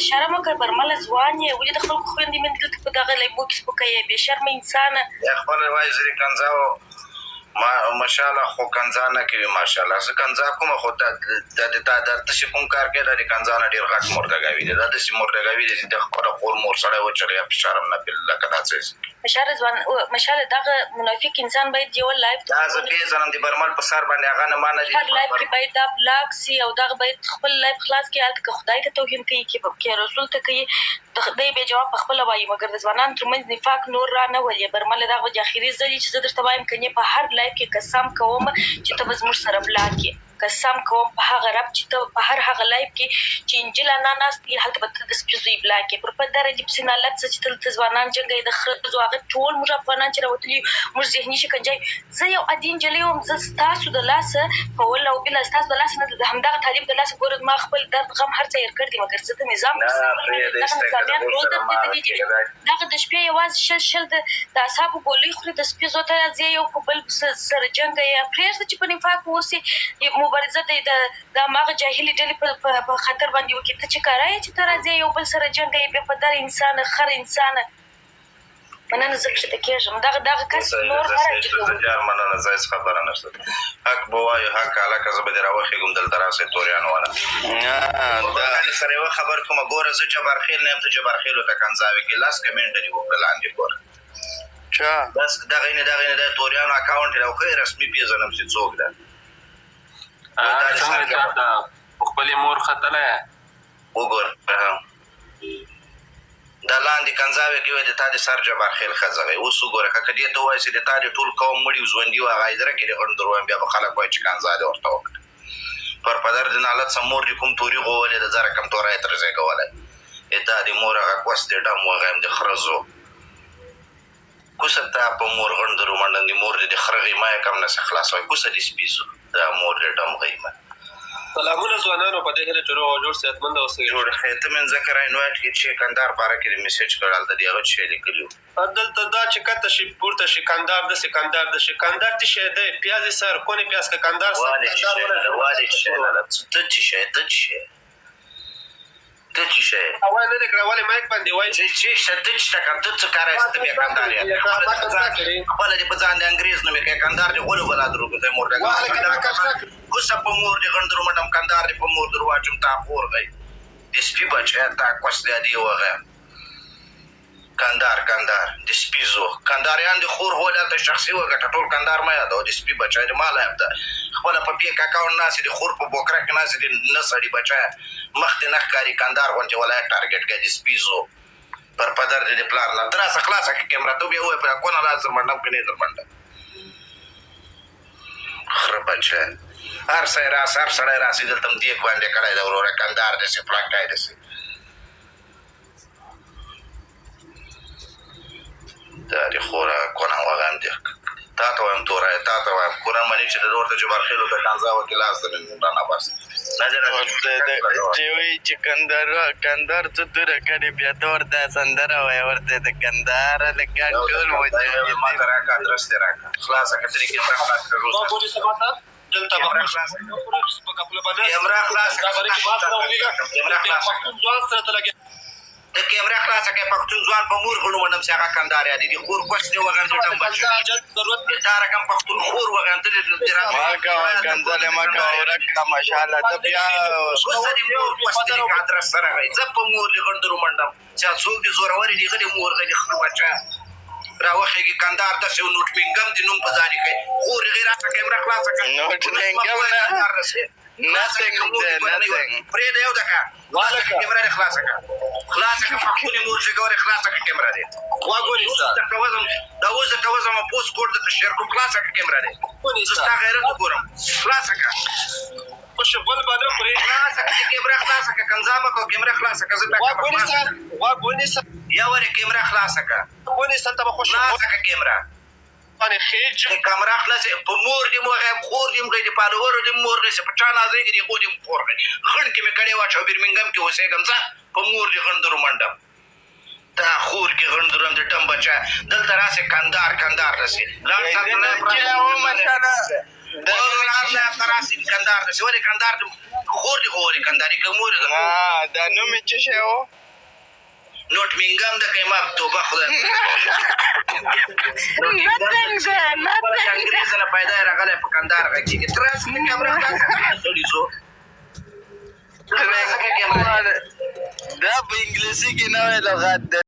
شرم وکړه برمله ځوان یې ولې د خلکو خویندې مېندې دلته په دغه لیبو کې سپکوې بې شرمه انسانه خپله وایي زه د کنځاو ماشاءالله خو کنځا نه کوي ماشاءالله زه کنځا کومه خو دا د تا د تشې کوم کار کوي دا د کنځا نه ډېر غټ مردګاوي دی دا داسې مردګاوي دی چې د خپله خور مور سړی وچړي په شرم نه لکه دا څه مشاله دغه منافق انسان باید یو لایف دا زه پېژنم د برمل په سر باندې هغه نه ما نه دي هر لایف کې باید دا بلاک سي او دغه باید خپل لایف خلاص کړي هلته که خدای ته توهین کوي که رسول ته کوي د خدای بیا جواب په خپله وایي مګر د ځوانانو ترمنځ نفاق نور را نه ولي برمله دغه به اخري ځلي چې زه درته وایم که نه په هر لایف کې قسم کوم چې ته به زموږ سره بلاک یې قسم کوم په هغه رب چې ته په هر هغه لایف کې چې انجیل انا ناست وي هلته به ته د سپي زوی بلاک یې پر په درجې پسې نالت څه چې دلته ځوانان جنګوي د ښځو هغه ټول موږ افغانان چې راوتلي موږ ذهني شکنجه زه یو عادي نجلۍ وم زه ستاسو د لاسه په ول او بله ستاسو د لاسه نه د همدغه طالب د لاسه ګوره ما خپل درد غم هر څه هېر کړ دي مګر زه د نظام دغه د شپې یوازې شل د اعصابو ګولۍ خوري د سپي زو ته راځي یو په بل سره جنګوي پرېږده چې په نفاق واوسي مبارزه د هماغه جاهلي ډلې په خطر باندې وکړي ته چې کاره یې چې ته راځې یو بل سره جنګوې بیا په در انسانه خر انسانه مننه زه کښته کېږم دغه کس نور مننه زه هېڅ خبره نشته حق به وایو حق هلکه زه به دې راوخېږم دلته راسئ توریانو والا سره یوه خبر کومه ګوره زه جبارخیل نه یم ته جبارخیلو ته کنځاوې کړې لاس کمنټه دې وکړه لاندې ګوره بس دغه نه د توریانو اکاونټ یې راوښیي رسمي پېژنم چې څوک ده خپلې مور ختلی وګوره دا لاندې کنځاوې کوي د تا د سر جبارخیل ښځه وی اوس وګوره که دې ته ووایي چې د تا د ټول قوم مړي ژوندي وو هغه حیدره کې د غڼ دروایم بیا به خلک وایي چې کنځا دې ورته وکړه پر پدر د نالت څه مور دې کوم توري غولې د زره کم توری یې تر زېږولی دا د مور هغه کوس د ډم وغیم د خره زو کوسه تا په مور غڼ درو منډن د مور د خره غیمه یې کم نسې خلاصوي کوسه دې سپي زو دا مور د ډم غیمه سلامونه ځوانانو په دې هیله چې روغ او جوړ صحتمند اوسئ جوړ ته مې ځکه راانوایټ کړي چې کندهار باره کې میسج کړ هلته د هغه څه یې لیکلي وو دلته دا چې کته شي پورته شي کندهار داسې کندهار د شي کندهار څه شی دی پیازې سر کونې پیاز که کندهار سر ته چې شی وایي نه دی کړی ولې مایک باندې وایي ته چې څه کار یې ته بیا کندهار یې خپله دې په ځان د انګریز نوم یې کوې کندهار دې غولو بلا درو که ځای مورډګا کوسه په مور دې غڼ درو منډم کندهار دې په مور درو واچم تا خور غی د سپي بچی تا کوس دی دې وغیم کندهار د سپي زو کندهاریان د خور هوله ته شخصي وګټه ټول کندهار مه یادوه د سپي بچی د ما لایب ده خپله په پیک اکاونټ ناستې د خور په بوکره کې ناستې د نه سړي بچی مخ دې نه ښکاري کندهار غوندې ولایت ټارګېټ کوي د سپي زو پر پدر دې د پلار نه ته راسه خلاصه کړه کیمره ته بیا ووایه په کونه لاس در منډم که نه در منډم خره بچی هر سړی راسي دلته م دیګ باندې کړی ده وروره کندهار داسې پړنګی داسې دا د خور کونه وغم دی تا ته وایم توری تا ته وایم قرآن مني چې د ورته جبارخیلو ته کنځا وکړي لاس ته مې رانباسي چې وایي چې کندهار څه توره کړې بیا ته ورته سندره وایه ورته د کندهار لکه ټول ما ته راکړه ادرس دې راکړه خلاصه که ته دې کیمره خلاصه کړه د کیمره خلاصه کړه پښتون ځوان په مور غړو منډم چې هغه کندهار یادې دي خور کوس دې وغیم د ټم بچ د تا رقم پښتون خور وغیم ته کنځلې مه کوه ورک کړه ماشاءالله ته بیا اوس دې مور کوس دې ادرس سره غی زه په مور دې غڼ درو منډم چې څوک دې زورورې دي غلې مور غلې خره بچه راوخېږي کندهار داسې یو نوټمینګم دې نوم په ځان یې کوي خور یې راکړه کیمره خلاصه کړه نوټمینګم nothing پرېږده یو دقیقه کیمره دې خلاصه کړه پښتونې مور چې ګورې خلاصه کړه کیمره دې دا اوس درته وځم پوسټ کوډ درته شیر کوم خلاصه کړه کیمره دې زه ستا غیرت وګورم خلاصه کړه خلاصه کړه کیمره خلاصه کړه کنځا مه کوه کیمره خلاصه کړه زه یا ورې کیمره خلاصه کړه خلاصه کړه کیمره کیمره خلاصه په مور دې م وغیم خور دې م غی د پالورو دې م مور غی چې په چا نازېږي دې خور دې م خور غی غڼ کې مې کړی واچوه برمنګم کې اوسېږم ځه په مور دې غڼ درو منډم تا خور کې غڼ درو د ټم بچه دلته راسې کندهار راسې الله تراسي کندهار د سوري کندهار خور دي خوري کندهاري کومور دا نوم یې څه شی و نوٹ مینګم د کیما توبه خدای انګریز نه پیدا راغلی په کندهار کې تراس کې کیمرا سړي زو دا په انګلیسي کې نوې لغت ده